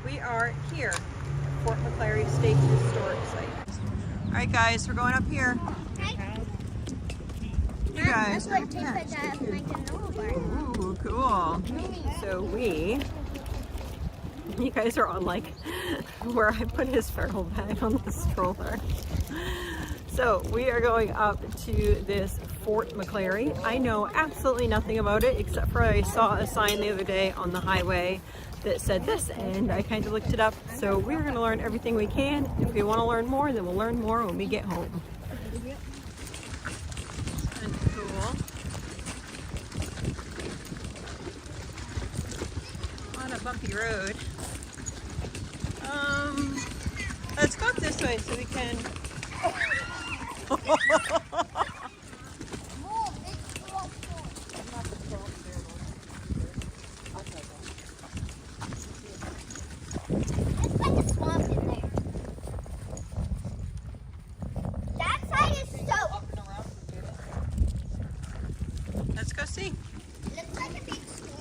We are here at Fort McClary State Historic Site. All right, guys, we're going up here. You guys. Ooh, cool. So you guys are on like where I put his feral bag on the stroller. So we are going up to this Fort McClary. I know absolutely nothing about it except for I saw a sign the other day on the highway that said this, and I kind of looked it up. So we're going to learn everything we can. If we want to learn more, then we'll learn more when we get home. Kind of cool. On a bumpy road. Let's go up this way so we can. Let's go see. Looks like a big swamp.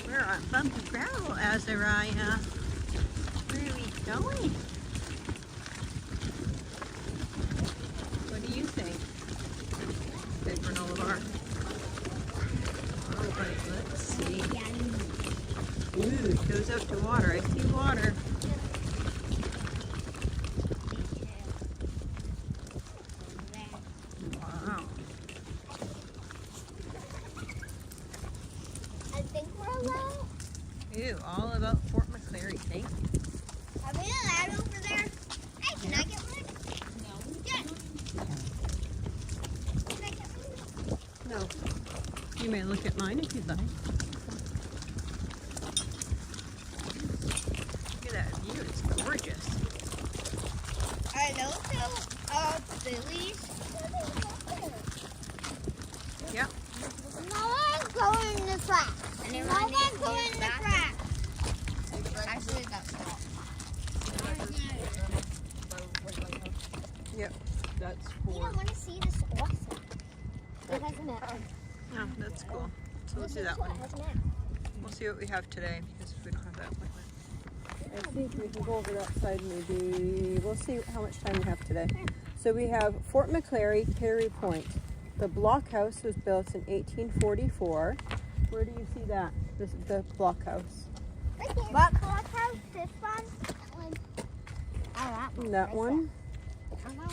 We're on bumpy gravel, Azariah. Where are we going? What do you think? Big granola bar. All right, let's see. Ooh, it goes out to water. I see water. Wow. I think we're allowed. Ew, all about Fort McClary. Thank you. Are we allowed over there? Hey, can I get one? No. Yes. Can I get one? No. You may look at mine if you'd like. Look at that view. It's gorgeous. Are those Billy's? Yep. No one's going in the crack. No one's going in the crack. Actually, that's not. Yep. That's You for. don't want to see this awesome. It has a map. Oh, that's cool. So we'll do that one. It has a map. We'll see what we have today because we don't have that appointment. I think we can go over that side maybe. We'll see how much time we have today. So we have Fort McClary, Kittery Point. The blockhouse was built in 1844. Where do you see that? The blockhouse. Right there. What blockhouse? This one? That one. Oh, that one. That one.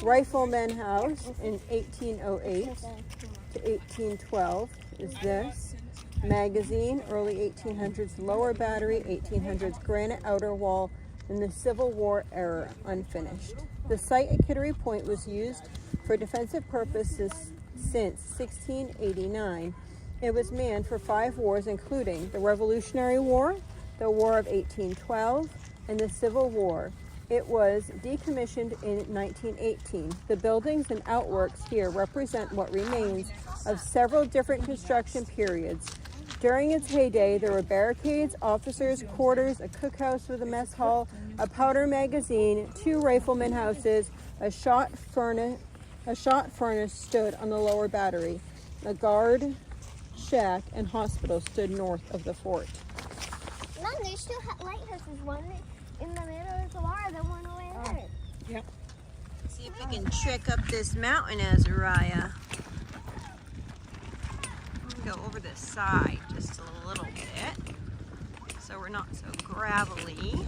Rifleman House in 1808 to 1812 is this. Magazine, early 1800s lower battery, 1800s granite outer wall, in the Civil War era, unfinished. The site at Kittery Point was used for defensive purposes since 1689. It was manned for 5 wars, including the Revolutionary War, the War of 1812, and the Civil War. It was decommissioned in 1918. The buildings and outworks here represent what remains of several different construction periods. During its heyday, there were barricades, officers' quarters, a cookhouse with a mess hall, a powder magazine, 2 rifleman houses, a shot furnace stood on the lower battery. A guard shack and hospital stood north of the fort. Mom, there's 2 lighthouses. One in the middle of the water, the one over there. Yep. See if we can trek up this mountain, Azariah. Go over this side just a little bit so we're not so gravelly.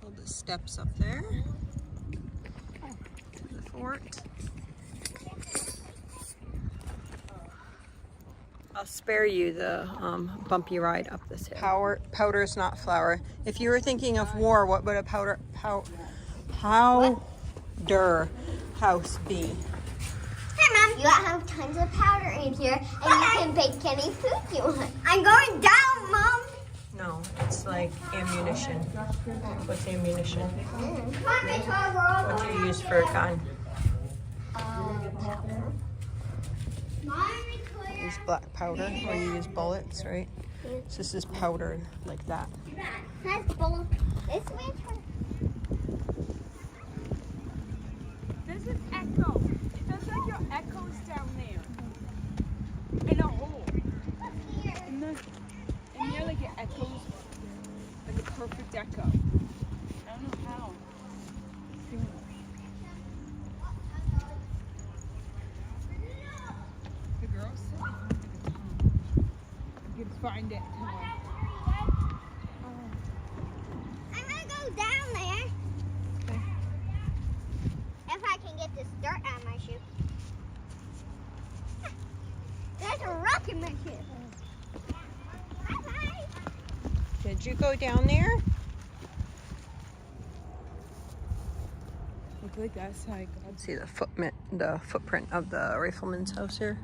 Hold the steps up there. The fort. I'll spare you the bumpy ride up this hill. Powder's not flour. If you were thinking of war, what would a powder house be? Hey, Mom, you have tons of powder in here, and you can bake any food you want. I'm going down, Mom. No, it's like ammunition. What's ammunition? What do you use for a gun? Use black powder, or you use bullets, right? So this is powder like that. That's bullets. This means There's an echo. It does like your echoes down there. In a hole. And there like it echoes like a perfect echo. I don't know how. The girl said you can find it tomorrow. I'm gonna go down there. Okay. If I can get this dirt out of my shoe. There's a rock in my shoe. Bye-bye. Did you go down there? Look like that's how I got. See the footprint of the rifleman's house here.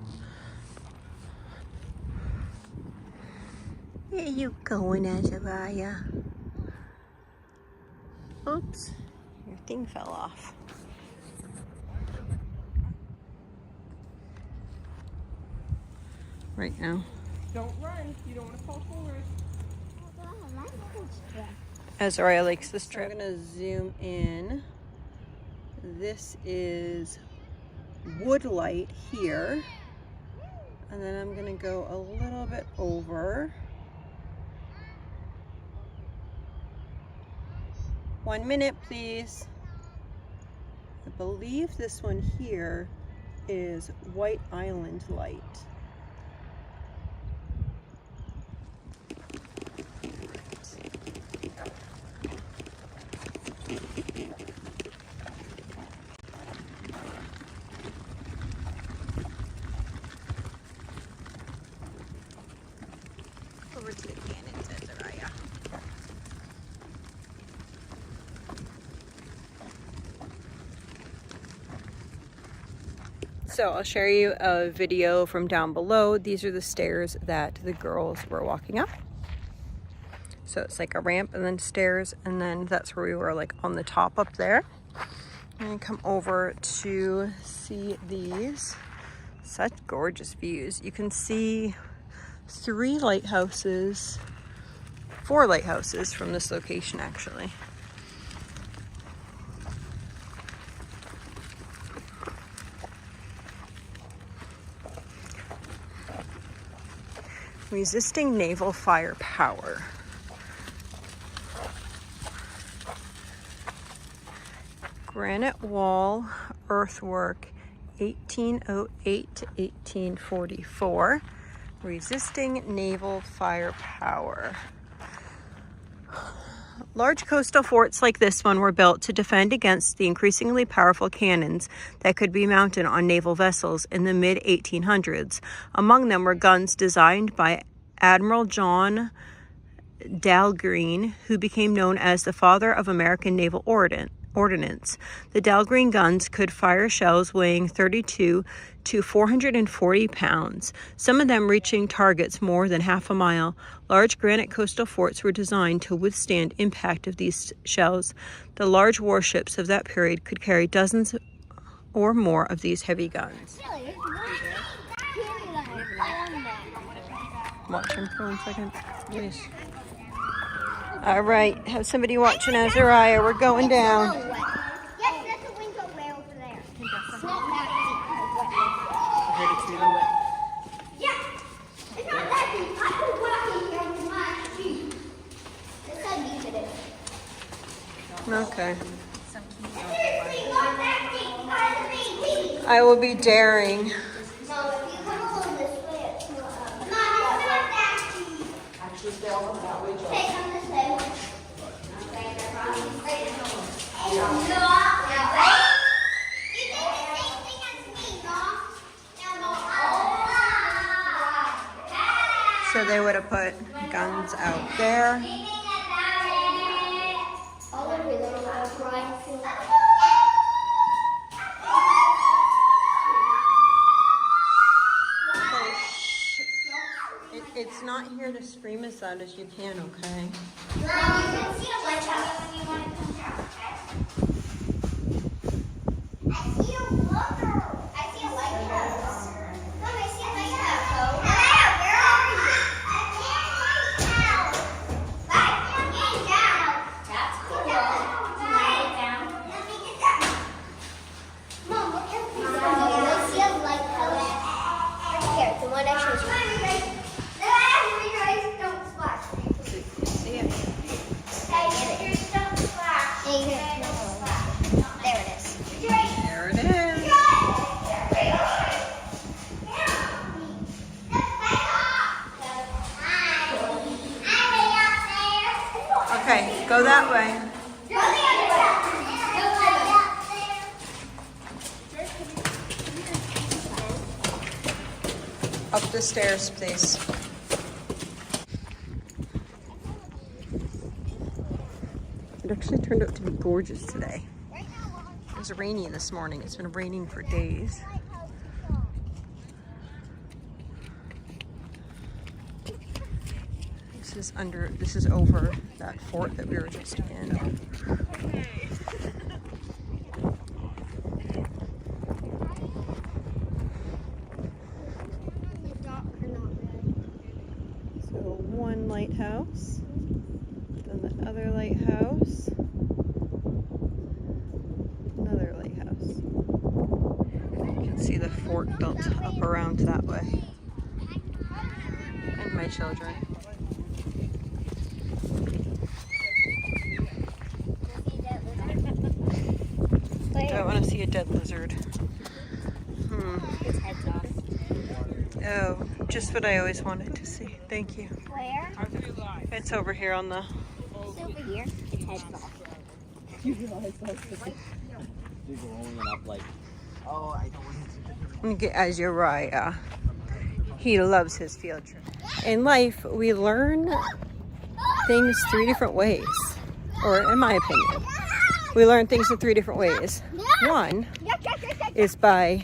Where you going, Azariah? Oops, your thing fell off. Right now. Don't run. You don't want to fall forward. Azariah likes this trip. I'm gonna zoom in. This is Woodlight here. And then I'm gonna go a little bit over. 1 minute, please. I believe this one here is White Island Light. Over to the cannons, Azariah. So I'll share you a video from down below. These are the stairs that the girls were walking up. So it's like a ramp and then stairs, and then that's where we were, like on the top up there. And come over to see these. Such gorgeous views. You can see 4 lighthouses from this location actually. Resisting naval firepower. Granite wall earthwork 1808 to 1844. Resisting naval firepower. Large coastal forts like this one were built to defend against the increasingly powerful cannons that could be mounted on naval vessels in the mid-1800s. Among them were guns designed by Admiral John Dahlgren, who became known as the father of American naval ordnance. The Dahlgren guns could fire shells weighing 32 to 440 pounds, some of them reaching targets more than half a mile. Large granite coastal forts were designed to withstand impact of these shells. The large warships of that period could carry dozens or more of these heavy guns. Watch him for 1 second, please. All right, have somebody watching Azariah. We're going down. Yes, that's a window way over there. Yeah, it's not that deep. I could walk in here with my feet. That's how deep it is. Okay. Seriously, not that deep. Deep. I will be daring. No, if you come along this way, it's not. Mom, it's not that deep. Actually, stay on that way, Joe. Okay, come this way. So they would have put guns out there. It's not here to scream as loud as you can, okay? You can see a lighthouse when you want to come down, okay? I see a water. I see a lighthouse. Mom, I see a lighthouse. Alaya, where are you? I see a lighthouse. Bye. I'm getting down. That's cool. Can I get down? Let me get down. Mom, look at this. I see a lighthouse. Right here, the one I showed you. Don't splash. See it? Hey, don't splash. There it is. There it is. Okay, go that way. Up the stairs, please. It actually turned out to be gorgeous today. It was rainy this morning. It's been raining for days. This is over that fort that we were just in. So one lighthouse, then the other lighthouse, another lighthouse. You can see the fort built up around that way. And my children. Do I want to see a dead lizard? Its head's off. Oh, just what I always wanted to see. Thank you. Where? It's over here on the... It's over here. Its head's off. You realize that's you're rolling it up like, oh, I don't want to. Look at Azariah. He loves his field trip. In life, we learn things 3 different ways. Or in my opinion, we learn things in 3 different ways. One is by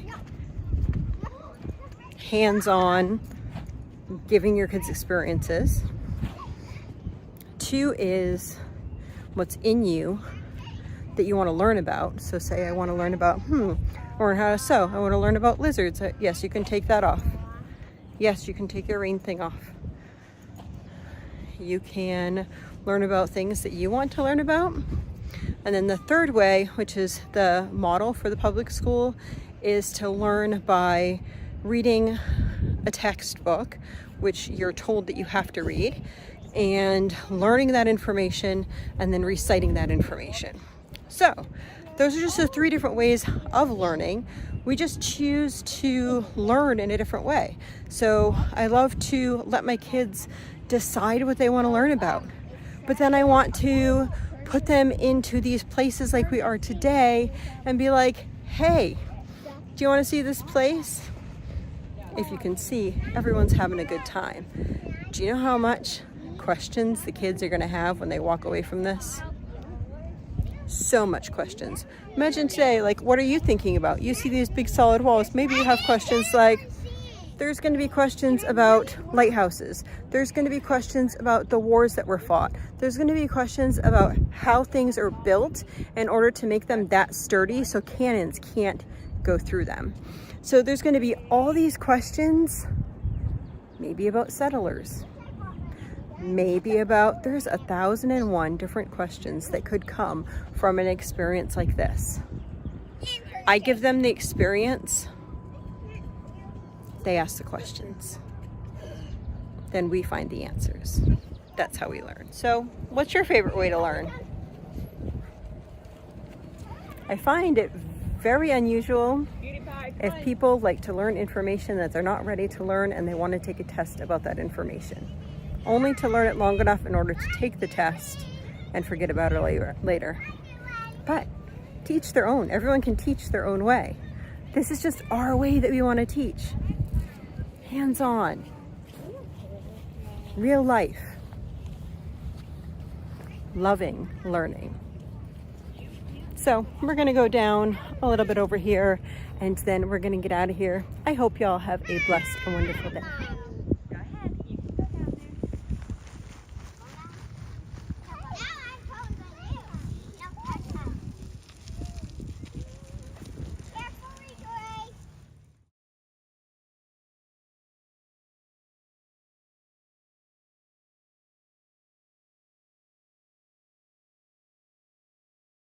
hands-on giving your kids experiences. 2 is what's in you that you want to learn about. So say I want to learn about, learn how to sew. I want to learn about lizards. Yes, you can take that off. Yes, you can take your rain thing off. You can learn about things that you want to learn about. And then the 3rd way, which is the model for the public school, is to learn by reading a textbook, which you're told that you have to read, and learning that information and then reciting that information. So those are just the 3 different ways of learning. We just choose to learn in a different way. So I love to let my kids decide what they want to learn about. But then I want to put them into these places like we are today and be like, hey, do you want to see this place? If you can see, everyone's having a good time. Do you know how much questions the kids are going to have when they walk away from this? So much questions. Imagine today, like, what are you thinking about? You see these big solid walls. Maybe you have questions like, there's going to be questions about lighthouses. There's going to be questions about the wars that were fought. There's going to be questions about how things are built in order to make them that sturdy so cannons can't go through them. So there's going to be all these questions, maybe about settlers. Maybe about, there's 1,001 different questions that could come from an experience like this. I give them the experience, they ask the questions. Then we find the answers. That's how we learn. So, what's your favorite way to learn? I find it very unusual if people like to learn information that they're not ready to learn and they want to take a test about that information. Only to learn it long enough in order to take the test and forget about it later. But teach their own. Everyone can teach their own way. This is just our way that we want to teach. Hands-on. Real life. Loving learning. So we're going to go down a little bit over here and then we're going to get out of here. I hope y'all have a blessed and wonderful day.